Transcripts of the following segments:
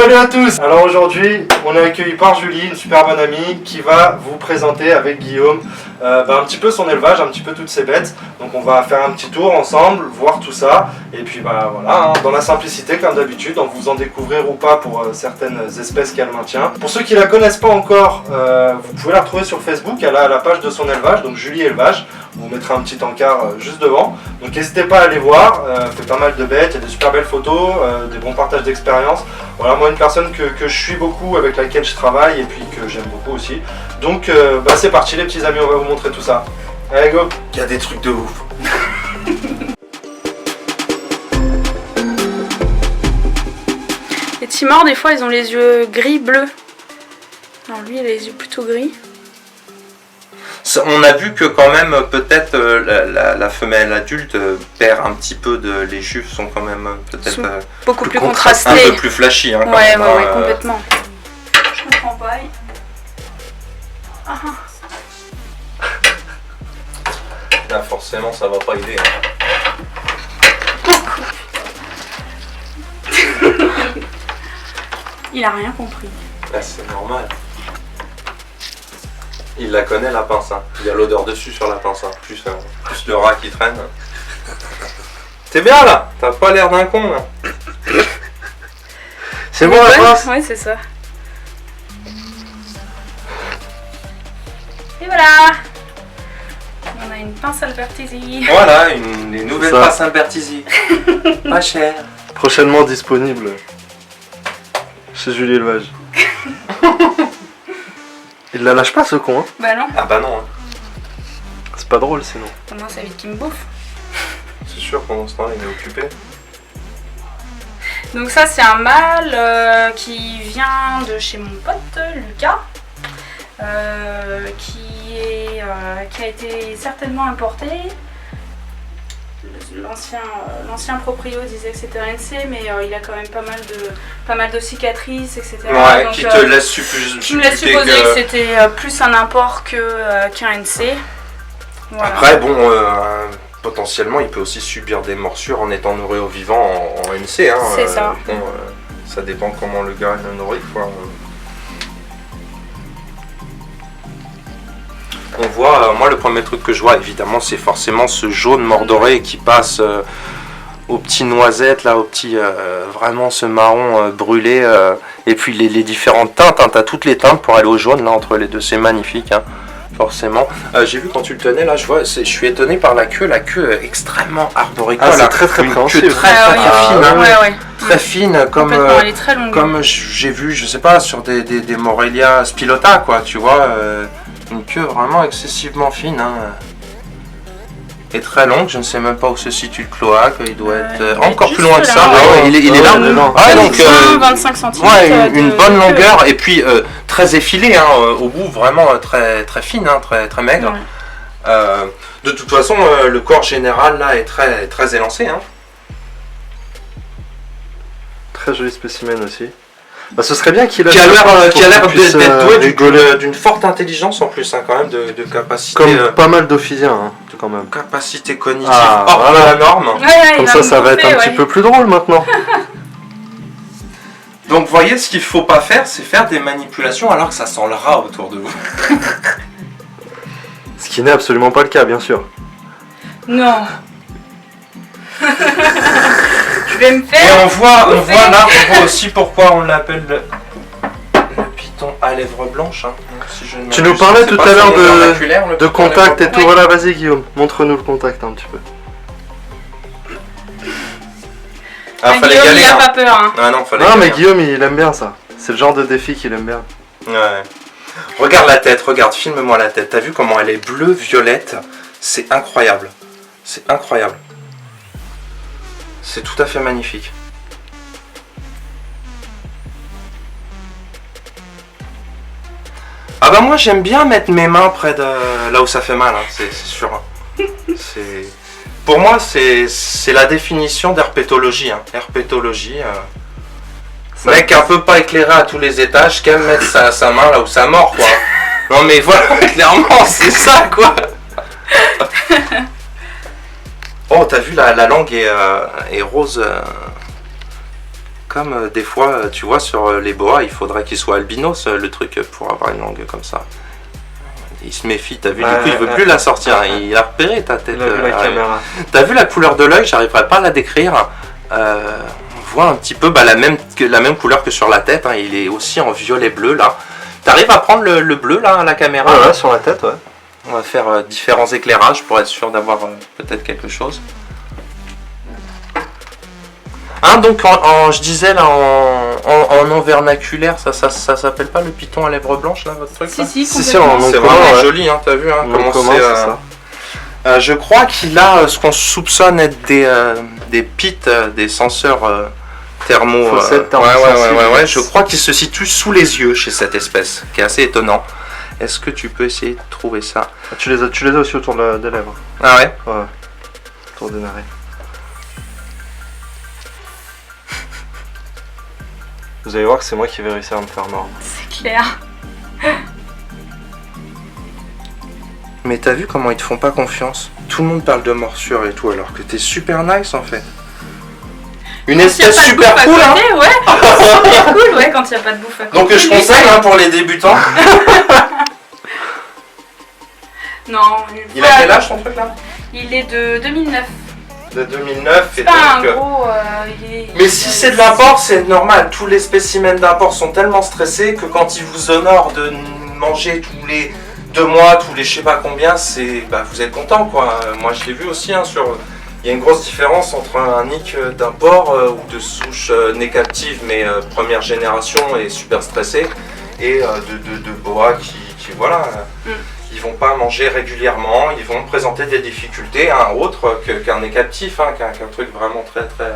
Salut à tous. Alors aujourd'hui, on est accueilli par Julie, une super bonne amie, qui va vous présenter avec Guillaume un petit peu son élevage, un petit peu toutes ses bêtes. Donc on va faire un petit tour ensemble, voir tout ça. Et puis voilà, dans la simplicité comme d'habitude, en vous en découvrir ou pas pour certaines espèces qu'elle maintient. Pour ceux qui la connaissent pas encore, vous pouvez la retrouver sur Facebook, elle a la page de son élevage, donc Julie Élevage. On vous mettra un petit encart juste devant. Donc n'hésitez pas à aller voir, elle fait pas mal de bêtes, il y a des super belles photos, des bons partages d'expérience. Voilà, moi une personne que je suis beaucoup, avec laquelle je travaille et puis que j'aime beaucoup aussi. Donc c'est parti les petits amis, on va vous montrer tout ça. Allez go. Il y a des trucs de ouf. Les Timors, des fois, ils ont les yeux gris-bleus. Alors lui, il a les yeux plutôt gris. On a vu que quand même peut-être la femelle adulte perd un petit peu de... Les juifs sont quand même peut-être beaucoup plus contrastés. Un peu plus flashy. Hein, quand ouais, même, ouais, complètement. Je comprends pas. Là, forcément, ça va pas aider. Il a rien compris. Là, c'est normal. Il la connaît la pince, hein. Il y a l'odeur dessus sur la pince, hein. Plus le rat qui traîne. T'es bien là. T'as pas l'air d'un con là. C'est bon la pince? Ouais, c'est ça. Et voilà. On a une pince Albertisi. Voilà, une nouvelle pince Albertisi. Pas cher. Prochainement disponible chez Julie Élevage. Il la lâche pas ce con, hein? Bah non. Ah bah non. Hein. C'est pas drôle sinon. Pendant ça vite qu'il me bouffe. C'est sûr, pendant ce temps il est occupé. Donc ça c'est un mâle qui vient de chez mon pote Lucas. Qui a été certainement importé. L'ancien proprio disait que c'était un NC, mais il a quand même pas mal de cicatrices, etc. Ouais, donc, qui te laisse supposer. Qui me laisse supposer que c'était plus un import qu'un NC. Voilà. Après, bon, potentiellement, il peut aussi subir des morsures en étant nourri au vivant en NC. Hein, c'est ça. Bon, ça dépend comment le gars le nourrit, quoi. On voit, moi le premier truc que je vois évidemment c'est forcément ce jaune mordoré qui passe aux petits noisettes, là, aux petits, vraiment ce marron brûlé, et puis les différentes teintes, hein, t'as toutes les teintes pour aller au jaune là entre les deux, c'est magnifique, hein, forcément. J'ai vu quand tu le tenais là, je suis étonné par la queue extrêmement arboricole. Ah, c'est très préhensile. Queue très fine, hein, ouais. très fine, comme, elle est très longue. Comme j'ai vu, je sais pas, sur des Morelia spilota, quoi, tu vois. Une queue vraiment excessivement fine, hein. Et très longue, je ne sais même pas où se situe le cloaque, il doit être encore plus loin que ça. Il est là. Ah, donc 25 cm. Ouais, une bonne longueur et puis très effilée, hein, au bout, vraiment très fine, hein, très maigre. Ouais. De toute façon, le corps général là est très élancé, hein. Très joli spécimen aussi. Bah, ce serait bien qu'il a l'air d'être doué d'une forte intelligence en plus, hein, quand même, de capacité. Comme pas mal d'ophysiens, hein, quand même. Capacité cognitive hors de la norme. Ouais, comme ça va être un petit peu plus drôle maintenant. Donc, vous voyez, ce qu'il ne faut pas faire, c'est faire des manipulations alors que ça sent le rat autour de vous. Ce qui n'est absolument pas le cas, bien sûr. Non. Je vais me faire. Et on voit aussi pourquoi on l'appelle le python à lèvres blanches. Hein. Si je tu nous parlais tout à l'heure de contact et tout. Ouais. Voilà, vas-y Guillaume, montre-nous le contact un petit peu. Fallait Guillaume, y aller, il a pas peur. Hein. Ah non, fallait non, mais aller, Guillaume, il aime bien ça. C'est le genre de défi qu'il aime bien. Ouais. Regarde la tête, filme-moi la tête. T'as vu comment elle est bleu-violette? C'est incroyable. C'est incroyable. C'est tout à fait magnifique. Ah bah moi j'aime bien mettre mes mains près de là où ça fait mal, hein, c'est sûr. Hein. Pour moi c'est la définition d'herpétologie. Hein. Herpétologie. Mec un peu pas éclairé à tous les étages, qui aime mettre sa main là où ça mord, quoi. Non mais voilà, clairement c'est ça, quoi. Oh, t'as vu la langue est rose comme des fois, tu vois, sur les boas, il faudrait qu'il soit albinos, le truc, pour avoir une langue comme ça. Il se méfie, t'as vu, du coup il veut plus la sortir, il a repéré ta tête. T'as vu la couleur de l'œil, j'arriverai pas à la décrire. On voit un petit peu la même couleur que sur la tête, hein, il est aussi en violet bleu là. T'arrives à prendre le bleu là à la caméra? Ouais, sur la tête, ouais. On va faire différents éclairages pour être sûr d'avoir peut-être quelque chose. Hein, donc je disais là en nom vernaculaire, ça s'appelle pas le python à lèvres blanches là, votre truc là? Si, c'est complètement. C'est vraiment joli, hein, t'as vu hein, comment c'est ça. je crois qu'il a ce qu'on soupçonne être des pits, des senseurs thermo. Ouais. Je crois qu'il se situe sous les yeux chez cette espèce, qui est assez étonnant. Est-ce que tu peux essayer de trouver ça? Tu les as aussi autour des lèvres. Ah ouais? Ouais. Autour des narines. Vous allez voir que c'est moi qui vais réussir à me faire mordre. C'est clair. Mais t'as vu comment ils te font pas confiance? Tout le monde parle de morsure et tout, alors que t'es super nice en fait. Une espèce super cool, hein? Ouais, c'est super cool, ouais, quand il n'y a pas de bouffe à côté. Donc je conseille hein, pour les débutants. Non. Il a quel âge ton truc là? Il est de 2009. De 2009 et C'est pas un donc. gros. Mais si c'est de l'import, c'est normal. Tous les spécimens d'import sont tellement stressés que quand ils vous honorent de manger tous les 2 mois, tous les je sais pas combien, c'est vous êtes content quoi. Moi je l'ai vu aussi hein, sur. Il y a une grosse différence entre un nick d'import ou de souche nez captive mais première génération et super stressé et de boa qui voilà. Ils vont pas manger régulièrement, ils vont présenter des difficultés, autre qu'un nez captif, qu'un truc vraiment très très.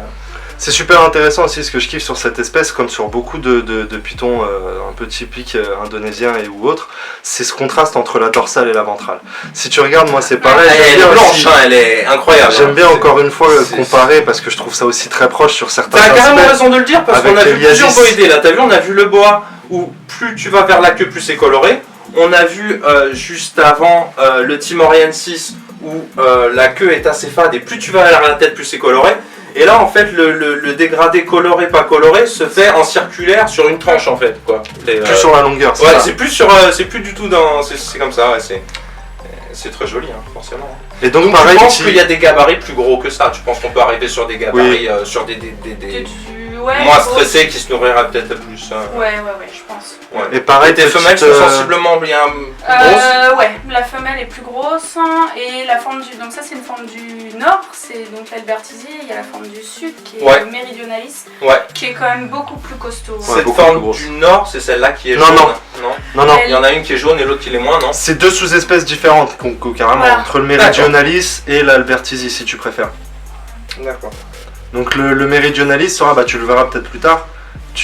C'est super intéressant aussi ce que je kiffe sur cette espèce, comme sur beaucoup de pythons un peu typiques indonésiens et ou autres, c'est ce contraste entre la dorsale et la ventrale. Si tu regardes, moi c'est pareil. Elle est blanche, elle est incroyable. J'aime bien encore une fois comparer parce que je trouve ça aussi très proche sur certains aspects. T'as carrément raison de le dire parce qu'on a vu plusieurs boïdés là. T'as vu, on a vu le boa où plus tu vas vers la queue, plus c'est coloré. On a vu juste avant le Timoriensis où la queue est assez fade et plus tu vas vers la tête, plus c'est coloré. Et là, en fait, le dégradé coloré, pas coloré, se fait en circulaire sur une tranche, en fait, quoi. Plus sur la longueur, c'est ça. C'est plus du tout dans... C'est comme ça, ouais, c'est très joli, hein, forcément. Et donc pareil, tu penses qu'il y a des gabarits plus gros que ça? Tu penses qu'on peut arriver sur des gabarits, sur des moins stressés qui se nourriraient peut-être plus Ouais, je pense. Ouais. Et pareil, tes femelles sont sensiblement bien grosses? Ouais, la femelle est plus grosse et la forme du... Donc ça c'est une forme du nord, c'est donc l'Albertisie, il y a la forme du sud qui est le Méridionalis, qui est quand même beaucoup plus costaud. Cette forme du nord, c'est celle-là qui est jaune? Non. Il y en a une qui est jaune et l'autre qui l'est moins, non? C'est 2 sous-espèces différentes, carrément, entre le Méridionalis et l'Albertisie, si tu préfères. D'accord. Donc le Méridionalis sera, tu le verras peut-être plus tard,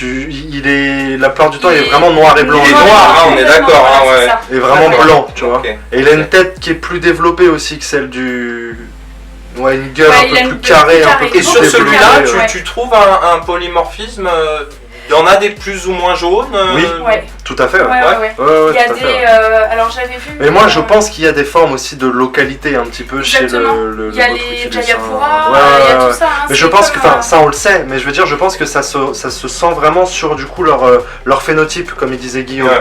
la plupart du temps il est vraiment noir et blanc. Il est noir, on est d'accord. Il est vraiment blanc, tu vois. Et il a une tête qui est plus développée aussi que celle du... Ouais, une gueule un peu plus carrée, un peu plus. Et sur celui-là, tu trouves un polymorphisme? Il y en a des plus ou moins jaunes? Oui, tout à fait. Il y a des... alors j'avais vu... Mais moi je pense qu'il y a des formes aussi de localité un petit peu chez le il y a les Jayapura, il y a tout ça. Mais je pense que, ça on le sait, mais je veux dire, je pense que ça se sent vraiment sur du coup leur phénotype, comme il disait Guillaume.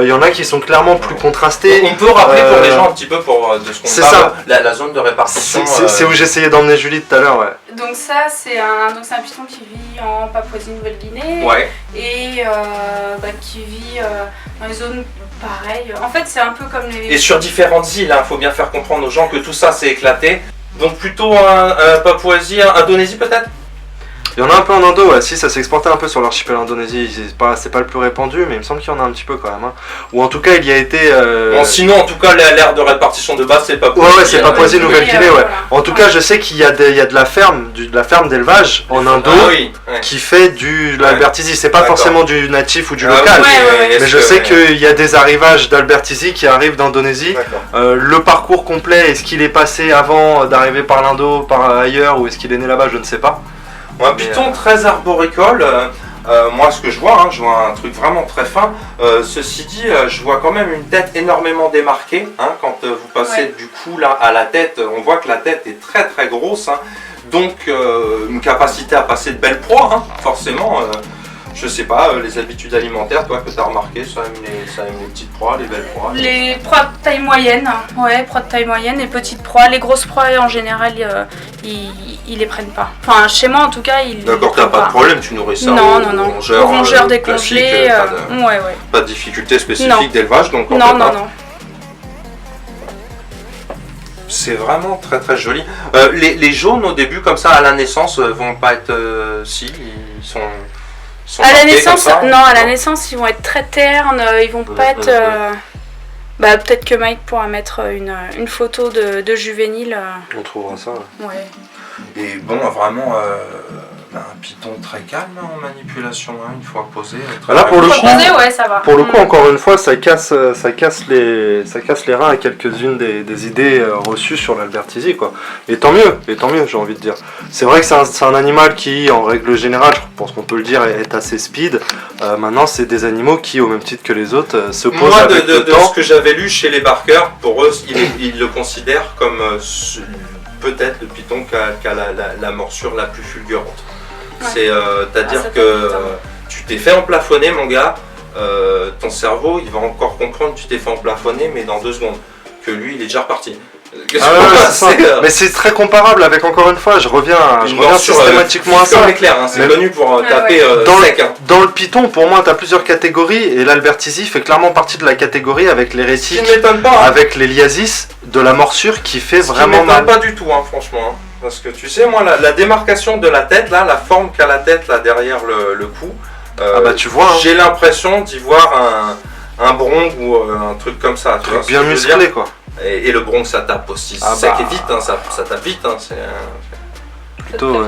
Il y en a qui sont clairement plus contrastés. On peut rappeler pour les gens un petit peu de ce qu'on parle, la zone de répartition. C'est où j'essayais d'emmener Julie tout à l'heure, Donc ça c'est un python qui vit en Papouasie-Nouvelle-Guinée et qui vit dans les zones pareilles. En fait c'est un peu comme les... Et sur différentes îles, il faut bien faire comprendre aux gens que tout ça s'est éclaté. Donc plutôt Papouasie, Indonésie peut-être? Il y en a un peu en Indo, si ça s'est exporté un peu sur l'archipel Indonésie, c'est pas le plus répandu, mais il me semble qu'il y en a un petit peu quand même. Ou en tout cas, il y a été... Bon, sinon, en tout cas, l'aire de répartition de base, c'est Papouasie. C'est Papouasie Nouvelle-Guinée, En tout cas, je sais qu'il y a de la ferme d'élevage en Indo qui fait de l'Albertisie. C'est pas forcément du natif ou du local, mais je sais qu'il y a des arrivages d'Albertisie qui arrivent d'Indonésie. Le parcours complet, est-ce qu'il est passé avant d'arriver par l'Indo, par ailleurs, ou est-ce qu'il est né là-bas, je ne sais pas. Un python très arboricole, moi ce que je vois un truc vraiment très fin. Ceci dit, je vois quand même une tête énormément démarquée. Quand vous passez du cou là à la tête, on voit que la tête est très très grosse. donc une capacité à passer de belles proies, hein, forcément. Je sais pas, les habitudes alimentaires, toi, que tu as remarqué, ça aime les petites proies, les belles proies. Les proies de taille moyenne, ouais, proies de taille moyenne et petites proies. Les grosses proies, en général, ils les prennent pas. Enfin, chez moi, en tout cas, ils D'accord, t'as pas de problème, tu nourris ça non, au rongeur décongelé. Ouais. Pas de difficulté spécifique d'élevage, donc non. C'est vraiment très très joli. Les jaunes au début, comme ça, à la naissance, vont pas être... si, ils sont à la naissance, à la naissance, ils vont être très ternes, ils vont pas être... peut-être que Mike pourra mettre une photo de juvénile. On trouvera ça. Ouais. Et bon, vraiment, un python très calme en manipulation, hein, une fois posé. Là, pour le coup, ouais, ça va. Pour le coup, encore une fois, ça casse les reins à quelques-unes des idées reçues sur l'Albertisie, quoi. Et tant mieux, j'ai envie de dire. C'est vrai que c'est un animal qui, en règle générale, je pense qu'on peut le dire, est assez speed. Maintenant, c'est des animaux qui, au même titre que les autres, se posent avec le temps. De ce que j'avais lu chez les Barker, pour eux, ils le considèrent comme peut-être le python qui a la morsure la plus fulgurante. Ouais. C'est-à-dire que tu t'es fait emplafonner, mon gars, ton cerveau, il va encore comprendre que tu t'es fait emplafonner, mais dans 2 secondes. Que lui, il est déjà reparti. Mais c'est très comparable avec, encore une fois, je reviens systématiquement à ça. C'est clair, hein, c'est connu pour taper sec. Dans le python, pour moi, tu as plusieurs catégories, et l'Albertisie fait clairement partie de la catégorie avec les rétiques, avec les liasis, de la morsure qui fait vraiment mal. Pas du tout, hein, franchement. Hein. Parce que tu sais, moi, la démarcation de la tête, là, la forme qu'a la tête là derrière le cou, tu vois, hein. J'ai l'impression d'y voir un bronc ou un truc comme ça. Tu vois, bien musclé, quoi. Et le bronc, ça tape aussi sec et vite, hein, ça tape vite. Hein, plutôt,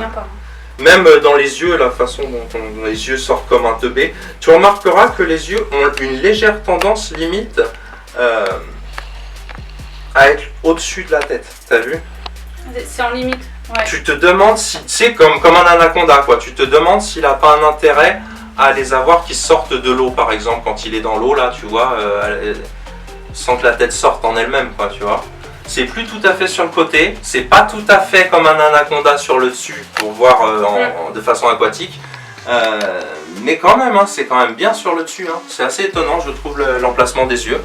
même dans les yeux, la façon dont les yeux sortent comme un teubé, tu remarqueras que les yeux ont une légère tendance limite à être au-dessus de la tête. T'as vu? C'est en limite. Ouais. Tu te demandes si, c'est comme un anaconda, quoi. Tu te demandes s'il n'a pas un intérêt à les avoir qui sortent de l'eau, par exemple, quand il est dans l'eau, là, tu vois, sans que la tête sorte en elle-même, quoi, tu vois. C'est plus tout à fait sur le côté, c'est pas tout à fait comme un anaconda sur le dessus pour voir de façon aquatique, mais quand même, hein, c'est quand même bien sur le dessus. Hein. C'est assez étonnant, je trouve, l'emplacement des yeux.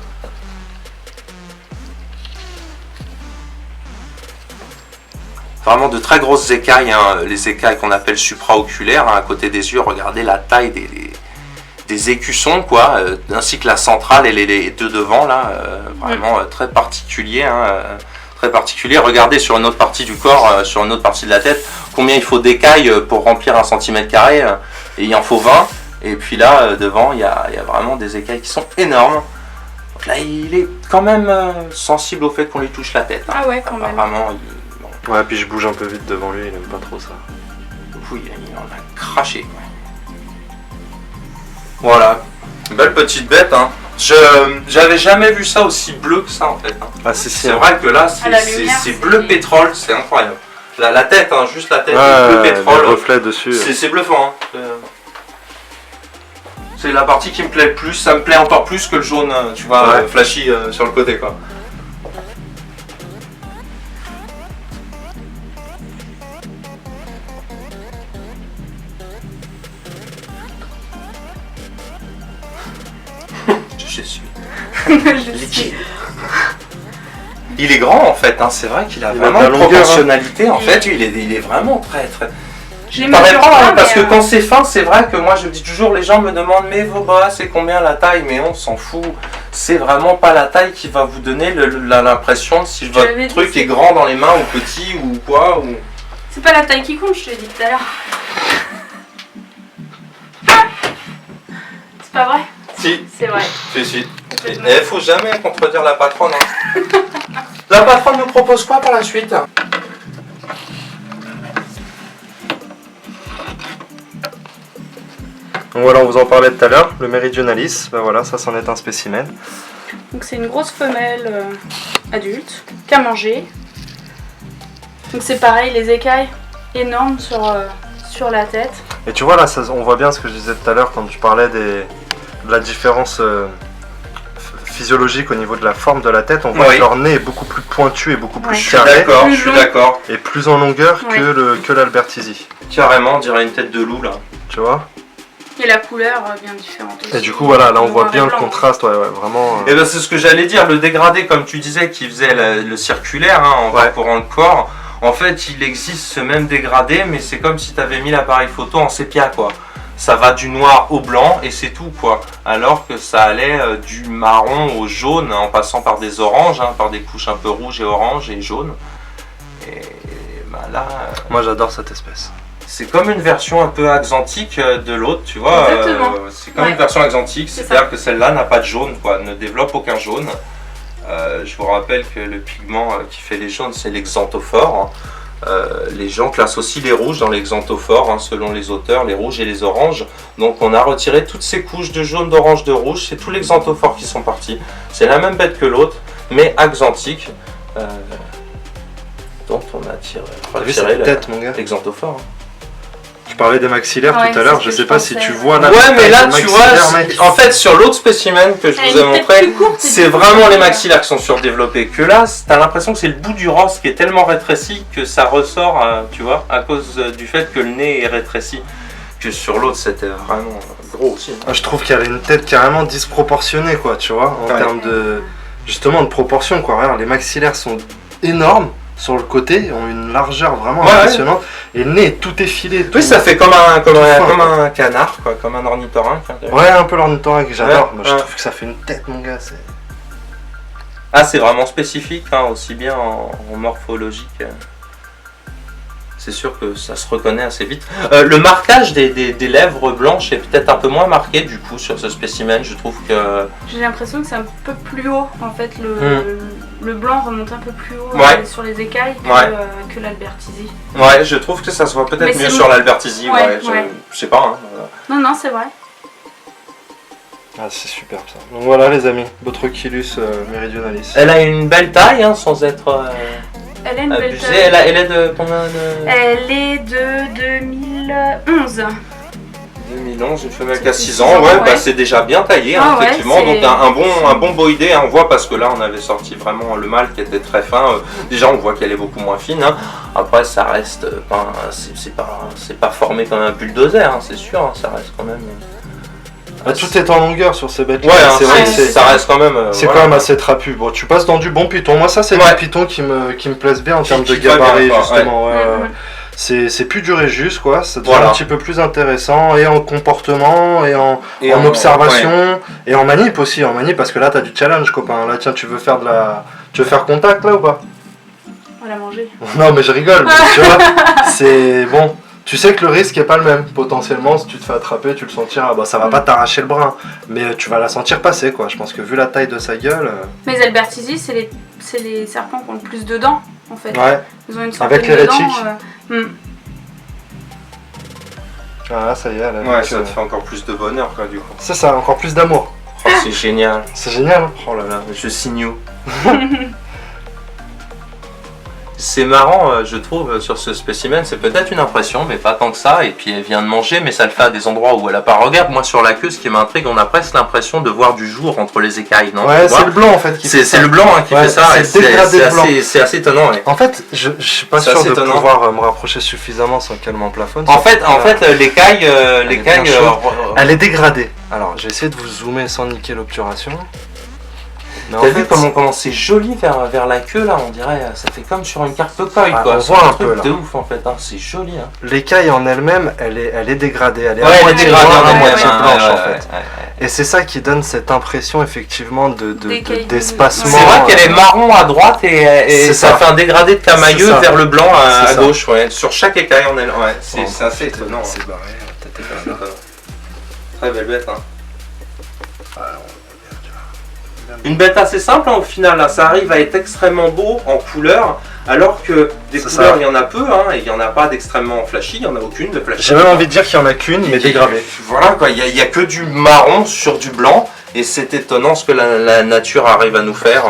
Vraiment de très grosses écailles, hein, les écailles qu'on appelle supraoculaires, hein, à côté des yeux. Regardez la taille des écussons, quoi, ainsi que la centrale et les 2 devant, là, vraiment très particulier, hein, très particulier. Regardez sur une autre partie du corps, sur une autre partie de la tête, combien il faut d'écailles pour remplir 1 cm², et il en faut 20. Et puis là, devant, il y a vraiment des écailles qui sont énormes. Donc là, il est quand même sensible au fait qu'on lui touche la tête. Hein. Ah ouais, quand même. Vraiment, ouais, puis je bouge un peu vite devant lui, il aime pas trop ça. Oui, il en a craché. Quoi. Voilà, belle petite bête. Hein. J'avais jamais vu ça aussi bleu que ça en fait. Hein. Ah, c'est vrai que là, c'est bleu pétrole, c'est incroyable. La tête, hein, juste la tête, bleu pétrole. Le reflet dessus. C'est bluffant. Hein. C'est la partie qui me plaît le plus. Ça me plaît encore plus que le jaune, tu vois, flashy sur le côté, quoi. Je suis liquide. Il est grand en fait, hein. C'est vrai qu'il a vraiment une proportionnalité. En fait, il est vraiment très. Je paraît pas, hein, parce que quand c'est fin, c'est vrai que moi je dis toujours, les gens me demandent mais vos bras c'est combien la taille, mais on s'en fout. C'est vraiment pas la taille qui va vous donner l'impression de si votre truc est grand dans les mains ou petit ou quoi. Ou... C'est pas la taille qui compte, je te l'ai dit tout à l'heure. C'est pas vrai? Si. C'est vrai. Si. Il faut jamais contredire la patronne. Hein. La patronne nous propose quoi pour la suite? Donc voilà, on vous en parlait tout à l'heure, le Meridionalis, ben voilà, ça c'en est un spécimen. Donc c'est une grosse femelle adulte qui a mangé. Donc c'est pareil, les écailles énormes sur la tête. Et tu vois là, on voit bien ce que je disais tout à l'heure quand je parlais de la différence physiologique au niveau de la forme de la tête, on voit que leur nez est beaucoup plus pointu et beaucoup plus carré. Je suis d'accord. Et plus en longueur que l'Albertisi. Carrément, on dirait une tête de loup là. Tu vois? Et la couleur bien différente aussi. Et du coup, voilà, là on voit bien le contraste, vraiment. Et ben c'est ce que j'allais dire, le dégradé, comme tu disais, qui faisait le circulaire en parcourant le corps. En fait, il existe ce même dégradé, mais c'est comme si tu avais mis l'appareil photo en sépia, quoi. Ça va du noir au blanc et c'est tout, quoi. Alors que ça allait du marron au jaune, en passant par des oranges, par des couches un peu rouges et oranges et jaunes. Et ben là... Moi j'adore cette espèce. C'est comme une version un peu axanthique de l'autre, tu vois. C'est comme une version axanthique, c'est-à-dire que celle-là n'a pas de jaune, quoi, ne développe aucun jaune. Je vous rappelle que le pigment qui fait les jaunes, c'est l'exanthophore. Les gens classent aussi les rouges dans l'exanthophore, selon les auteurs, les rouges et les oranges. Donc on a retiré toutes ces couches de jaune, d'orange, de rouge, c'est tous les xanthophores qui sont partis. C'est la même bête que l'autre, mais axantique. Donc on a retiré l'exanthophore. Tu parlais des maxillaires tout à l'heure, je sais pas si tu vois là. Ouais, mais là tu vois, en fait sur l'autre spécimen que je vous ai montré, c'est vraiment les maxillaires qui sont surdéveloppés. Que là, t'as l'impression que c'est le bout du rostre qui est tellement rétréci que ça ressort, tu vois, à cause du fait que le nez est rétréci. Que sur l'autre c'était vraiment gros aussi. Je trouve qu'elle a une tête carrément disproportionnée, quoi, tu vois, en termes de justement de proportion, quoi. Regarde, les maxillaires sont énormes. Sur le côté, ont une largeur vraiment impressionnante. Et le nez, tout effilé. Oui, ça fait comme un canard, quoi, comme un ornithorynque. Ouais, un peu l'ornithorynque, j'adore. Moi, je trouve que ça fait une tête, mon gars. C'est vraiment spécifique, aussi bien en morphologique. C'est sûr que ça se reconnaît assez vite. Le marquage des lèvres blanches est peut-être un peu moins marqué du coup sur ce spécimen. Je trouve que... J'ai l'impression que c'est un peu plus haut. En fait, le blanc remonte un peu plus haut sur les écailles que l'Albertisi. Ouais, je trouve que ça se voit peut-être mieux sur l'Albertisi. Je sais pas. Non, c'est vrai. Ah, c'est superbe ça. Donc voilà les amis, Botrocylus meridionalis. Elle a une belle taille sans être... Elle a une belle taille. Elle est de combien Elle est de 2011. 2011, une femelle qui a 6 ans, c'est déjà bien taillé, effectivement. Donc un bon boïdé, on voit, parce que là on avait sorti vraiment le mâle qui était très fin. Déjà on voit qu'elle est beaucoup moins fine. Après ça reste, c'est pas formé comme un bulldozer, c'est sûr, ça reste quand même... tout est en longueur sur ces bêtes. C'est vrai que ça reste quand même. C'est quand même assez trapu. Bon, tu passes dans du bon python. Moi, ça, c'est des pythons qui me plaisent bien en termes de gabarit, justement. C'est plus du Régis, quoi. Ça devient un petit peu plus intéressant, et en comportement, et en observation, et en manip aussi. En manip, parce que là, t'as du challenge, copain. Là, tiens, tu veux faire contact, là, ou pas? On va la manger. Non, mais je rigole. Tu vois, c'est bon. Tu sais que le risque n'est pas le même. Potentiellement, si tu te fais attraper, tu le sentiras. Ça va pas t'arracher le brin, mais tu vas la sentir passer, quoi. Je pense que vu la taille de sa gueule... Mais les Albertisi, c'est les serpents qui ont le plus de dents, en fait. Ouais. Ils ont une avec les rétiques. Ah, ça y est. Ça te fait encore plus de bonheur, quoi, du coup. C'est ça, encore plus d'amour. Oh, c'est génial. C'est génial. Oh là là, je signe où. C'est marrant, je trouve, sur ce spécimen, c'est peut-être une impression, mais pas tant que ça, et puis elle vient de manger, mais ça le fait à des endroits où elle a pas. Regarde, moi sur la queue, ce qui m'intrigue, on a presque l'impression de voir du jour entre les écailles, non? Ouais, c'est le blanc en fait qui fait ça. C'est le blanc qui fait ça, et c'est assez étonnant. Ouais. En fait, je suis pas sûr de pouvoir me rapprocher suffisamment sans qu'elle m'en plafonne. En fait, l'écaille, elle est dégradée. Alors, j'ai essayé de vous zoomer sans niquer l'obturation. T'as vu comment c'est joli vers la queue là, on dirait, ça fait comme sur une carte coille, quoi. On voit un peu là. De ouf en fait, c'est joli. L'écaille en elle-même, elle est dégradée, elle est à moitié blanche en fait. Et c'est ça qui donne cette impression effectivement d'espacement. C'est vrai qu'elle est marron à droite et ça fait un dégradé de camailleux vers le blanc à gauche, sur chaque écaille en elle. C'est assez étonnant. C'est barré, très belle bête. Une bête assez simple au final, là. Ça arrive à être extrêmement beau en couleur, alors que des couleurs il y en a peu, et il n'y en a pas d'extrêmement flashy, il n'y en a aucune de flashy. J'ai même envie de dire qu'il n'y en a qu'une, mais dégradée. Voilà quoi, il n'y a que du marron sur du blanc, et c'est étonnant ce que la nature arrive à nous faire.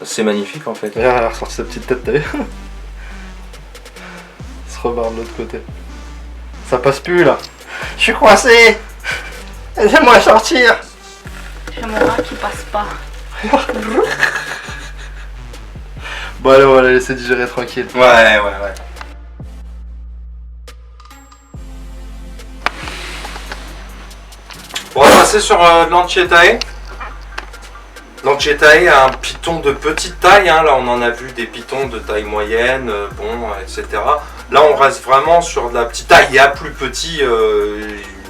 C'est magnifique en fait. Regarde, elle a ressorti sa petite tête, t'as vu? Elle se rebarre de l'autre côté. Ça passe plus là. Je suis coincé. Laissez-moi sortir. Remora qui passe pas. Bon allez, on va la laisser digérer tranquille. Ouais. On va passer sur l'Anchietae. L'Anchietae a un python de petite taille, hein. Là on en a vu des pythons de taille moyenne, etc. Là on reste vraiment sur de la petite taille, il y a plus petit,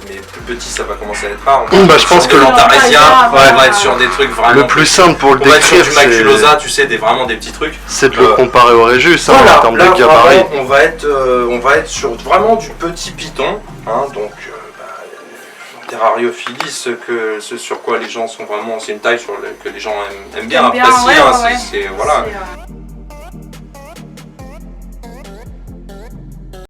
mais plus petit ça va commencer à être rare. Je pense que l'Antaresien, on va être sur des trucs vraiment... Le plus simple pour le décrire, c'est... On va être sur du maculosa, tu sais, vraiment des petits trucs. C'est de le comparer au Réjus, voilà, en termes de gabarit. On va être sur vraiment du petit python, hein, donc... Terrariophilie, ce sur quoi les gens sont vraiment, c'est une taille que les gens aiment bien apprécier. Voilà.